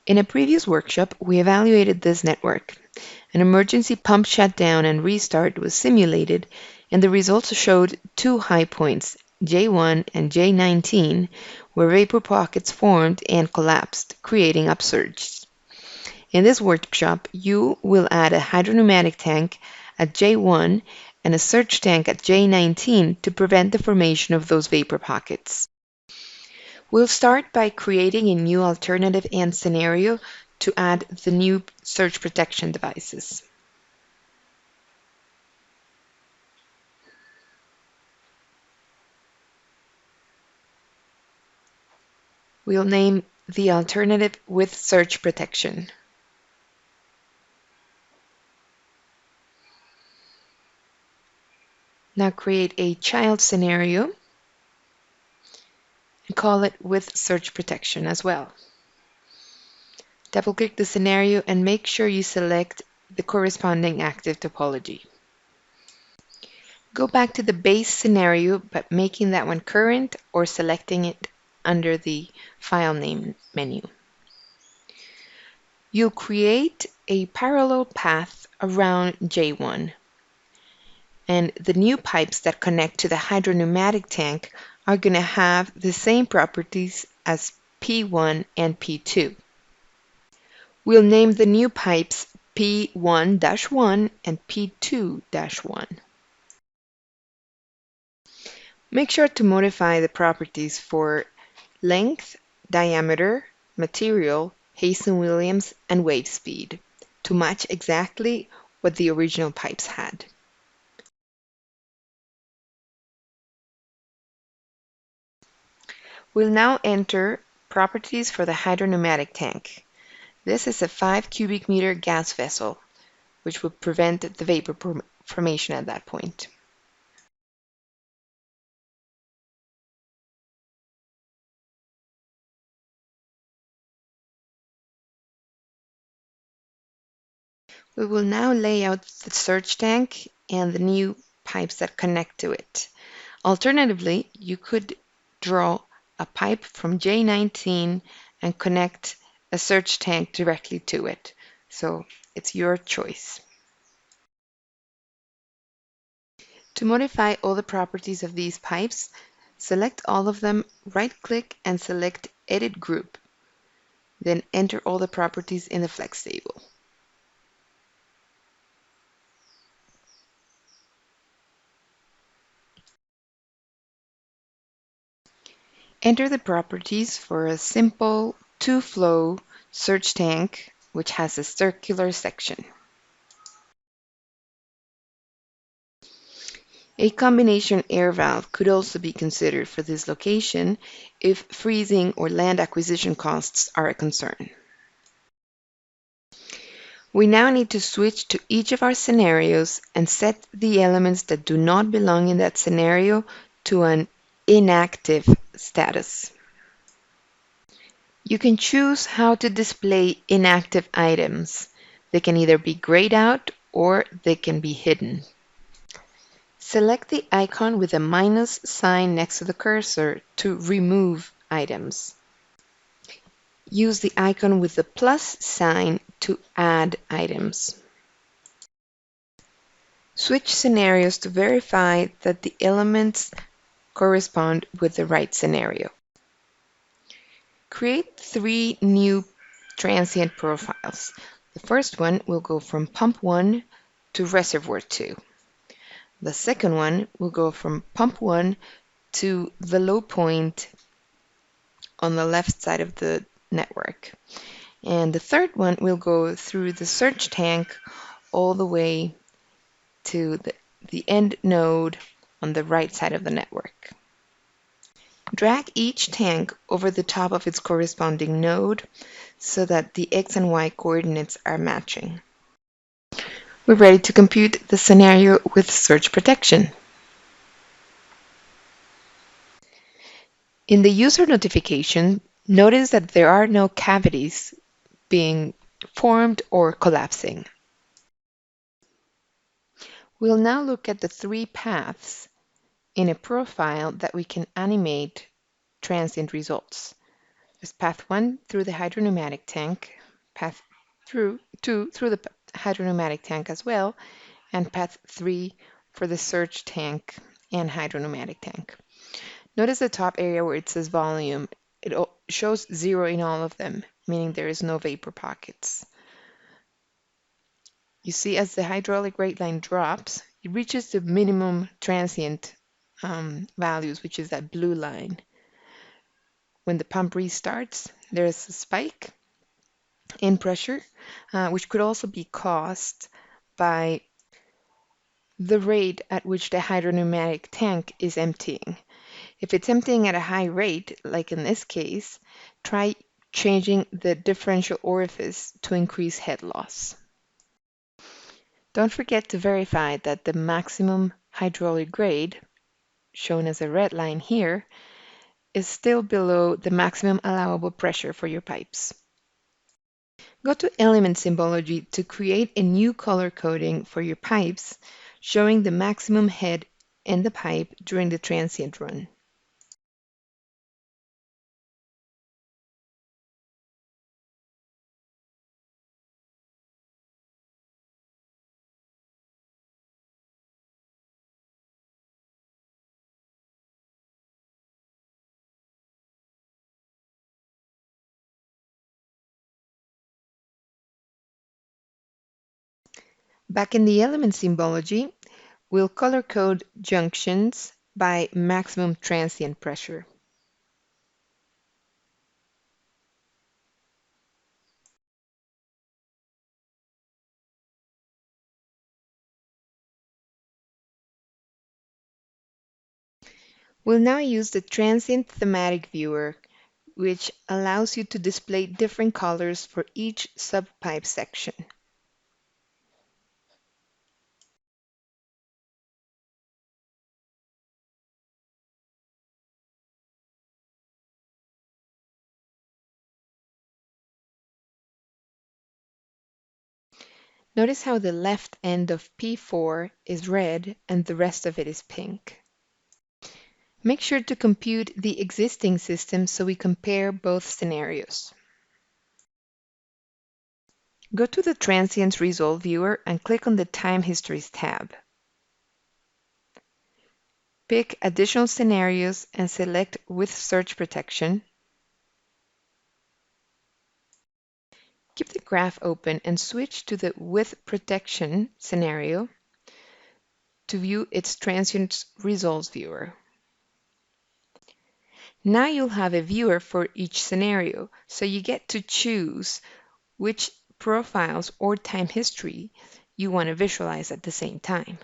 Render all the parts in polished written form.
In a previous workshop, we evaluated this network. An emergency pump shutdown and restart was simulated, and the results showed two high points, J1 and J19, where vapor pockets formed and collapsed, creating upsurges. In this workshop, you will add a hydropneumatic tank at J1 and a surge tank at J19 to prevent the formation of those vapor pockets. We'll start by creating a new alternative and scenario to add the new surge protection devices. We'll name the alternative with surge protection. Now create a child scenario and call it with surge protection as well. Double-click the scenario and make sure you select the corresponding active topology. Go back to the base scenario by making that one current or selecting it under the File Name menu. You'll create a parallel path around J1, and the new pipes that connect to the hydropneumatic tank are going to have the same properties as P1 and P2. We'll name the new pipes P1-1 and P2-1. Make sure to modify the properties for length, diameter, material, Hazen-Williams, and wave speed to match exactly what the original pipes had. We'll now enter properties for the hydropneumatic tank. This is a 5 cubic meter gas vessel, which will prevent the vapor formation at that point. We will now lay out the surge tank and the new pipes that connect to it. Alternatively, you could draw a pipe from J19 and connect a surge tank directly to it. So it's your choice. To modify all the properties of these pipes, select all of them, right-click and select Edit Group. Then enter all the properties in the Flex table. Enter the properties for a simple two-flow surge tank, which has a circular section. A combination air valve could also be considered for this location if freezing or land acquisition costs are a concern. We now need to switch to each of our scenarios and set the elements that do not belong in that scenario to an inactive status. You can choose how to display inactive items. They can either be grayed out or they can be hidden. Select the icon with a minus sign next to the cursor to remove items. Use the icon with the plus sign to add items. Switch scenarios to verify that the elements correspond with the right scenario. Create 3 new transient profiles. The first one will go from pump 1 to reservoir 2. The second one will go from pump 1 to the low point on the left side of the network. And the third one will go through the surge tank all the way to the end node on the right side of the network. Drag each tank over the top of its corresponding node so that the X and Y coordinates are matching. We're ready to compute the scenario with surge protection. In the user notification, notice that there are no cavities being formed or collapsing. We'll now look at the 3 paths in a profile that we can animate transient results. There's path 1 through the hydropneumatic tank, path 2 through the hydropneumatic tank as well, and path 3 for the surge tank and hydropneumatic tank. Notice the top area where it says volume. It shows 0 in all of them, meaning there is no vapor pockets. You see, as the hydraulic rate line drops, it reaches the minimum transient values, which is that blue line. When the pump restarts, there is a spike in pressure, which could also be caused by the rate at which the hydropneumatic tank is emptying. If it's emptying at a high rate, like in this case, try changing the differential orifice to increase head loss. Don't forget to verify that the maximum hydraulic grade, shown as a red line here, is still below the maximum allowable pressure for your pipes. Go to element symbology to create a new color coding for your pipes, showing the maximum head in the pipe during the transient run. Back in the element symbology, we'll color code junctions by maximum transient pressure. We'll now use the Transient Thematic Viewer, which allows you to display different colors for each subpipe section. Notice how the left end of P4 is red and the rest of it is pink. Make sure to compute the existing system so we compare both scenarios. Go to the Transient Results viewer and click on the Time Histories tab. Pick Additional Scenarios and select With Surge Protection. Keep the graph open and switch to the With Protection scenario to view its Transient Results viewer. Now you'll have a viewer for each scenario, so you get to choose which profiles or time history you want to visualize at the same time.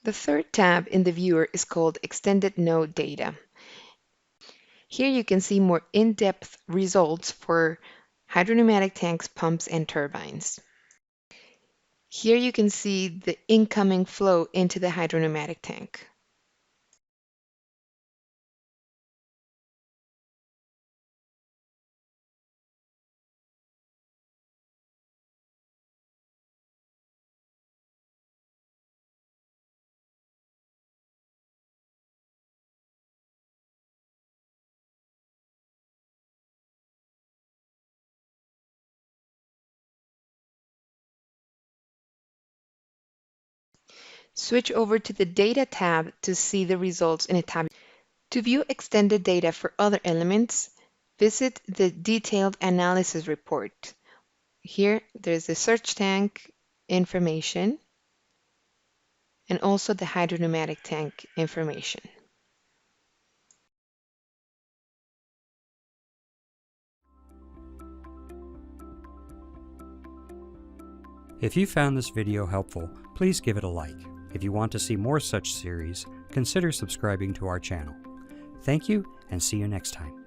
The third tab in the viewer is called Extended Node Data. Here you can see more in-depth results for hydropneumatic tanks, pumps, and turbines. Here you can see the incoming flow into the hydropneumatic tank. Switch over to the Data tab to see the results in a tab. To view extended data for other elements, visit the Detailed Analysis report. Here, there's the search tank information and also the hydropneumatic tank information. If you found this video helpful, please give it a like. If you want to see more such series, consider subscribing to our channel. Thank you, and see you next time.